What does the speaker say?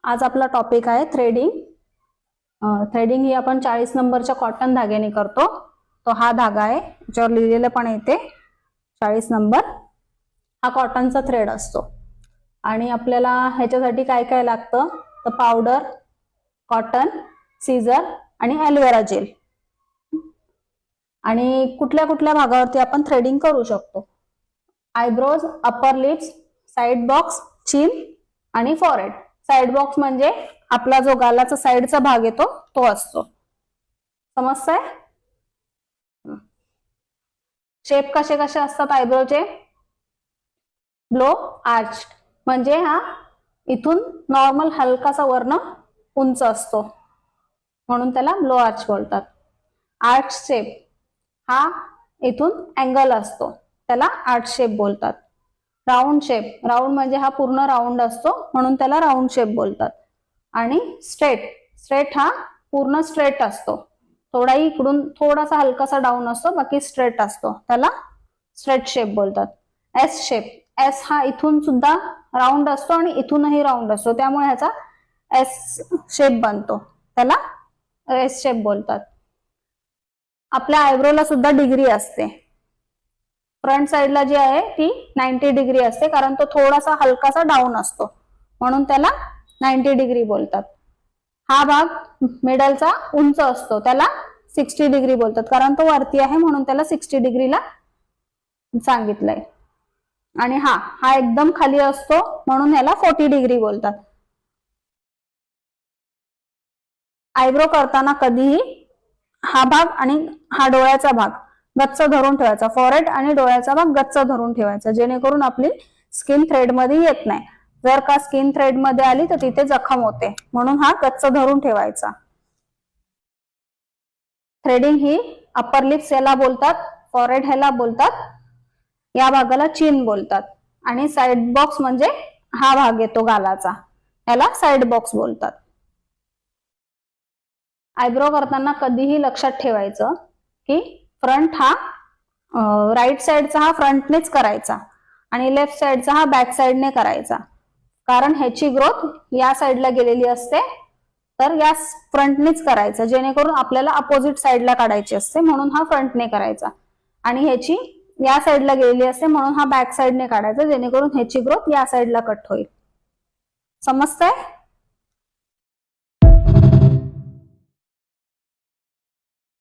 आज आपला टॉपिक आहे थ्रेडिंग. थ्रेडिंग ही आपण 40 नंबरच्या कॉटन धाग्याने करतो. तो हा धागा आहे, याच्यावर लिहिलेलं पण येते 40 नंबर. हा कॉटनचा थ्रेड असतो आणि आपल्याला ह्याच्यासाठी काय काय लागतं तर पावडर, कॉटन, सीझर आणि ॲलोवेरा जेल. आणि कुठल्या कुठल्या भागावरती आपण थ्रेडिंग करू शकतो. Eyebrows, upper lips, side box, chin आणि फॉरहेड. साइड बॉक्स म्हणजे आपला जो गालाचा साइडचा भाग येतो तो असतो. समजतंय? शेप कसे कसे असतात आयब्रोचे? ब्लो आर्च म्हणजे हा इथून नॉर्मल हलकासा वर्ण उंच असतो म्हणून त्याला ब्लो आर्च बोलतात. आर्च शेप हा इथून अँगल असतो त्याला आर्च शेप बोलतात. राऊंड शेप, राऊंड म्हणजे हा पूर्ण राऊंड असतो म्हणून त्याला राऊंड शेप बोलतात. आणि स्ट्रेट, स्ट्रेट हा पूर्ण स्ट्रेट असतो, थोडाही इकडून थोडासा हलकासा डाऊन असतो, बाकी स्ट्रेट असतो, त्याला स्ट्रेट शेप बोलतात. एस शेप, एस हा इथून सुद्धा राऊंड असतो आणि इथूनही राऊंड असतो त्यामुळे ह्याचा एस शेप बनतो, त्याला एस शेप बोलतात. आपल्या आयब्रोला सुद्धा डिग्री असते. फ्रंट साइडला जी आहे ती 90 डिग्री असते कारण तो थोडासा हलकासा डाऊन असतो म्हणून त्याला 90 डिग्री बोलतात. हा भाग मिडलचा उंच असतो त्याला 60 डिग्री बोलतात कारण तो वरती आहे म्हणून त्याला 60 डिग्रीला सांगितलंय. आणि हा एकदम खाली असतो म्हणून ह्याला 40 डिग्री बोलतात. आयब्रो करताना कधीही हा भाग आणि हा डोळ्याचा भाग गच्च धरून ठेवायचा. फॉरहेड आणि डोळ्याचा भाग गच्च धरून ठेवायचा जेणेकरून आपली स्किन थ्रेड मध्ये येत नाही. जर का स्किन थ्रेड मध्ये आली तर तिथे जखम होते म्हणून हा गच्च धरून ठेवायचा. थ्रेडिंग ही अपर लिप्स याला बोलतात, फॉरहेड ह्याला बोलतात, या भागाला चिन बोलतात. आणि साइड बॉक्स म्हणजे हा भाग येतो गालाचा, याला साइड बॉक्स बोलतात. आयब्रो करताना कधीही लक्षात ठेवायचं की फ्रंट हा राईट साइडचा हा फ्रंटनेच करायचा आणि लेफ्ट साइडचा हा बॅक साइडने करायचा कारण ह्याची ग्रोथ या साइडला गेलेली असते तर या फ्रंटनेच करायचा जेणेकरून आपल्याला अपोजिट साइडला काढायची असते म्हणून हा फ्रंटने करायचा. आणि ह्याची या साइडला गेलेली असते म्हणून हा बॅक साइडने काढायचा जेणेकरून ह्याची ग्रोथ या साइडला कट होईल. समजतंय?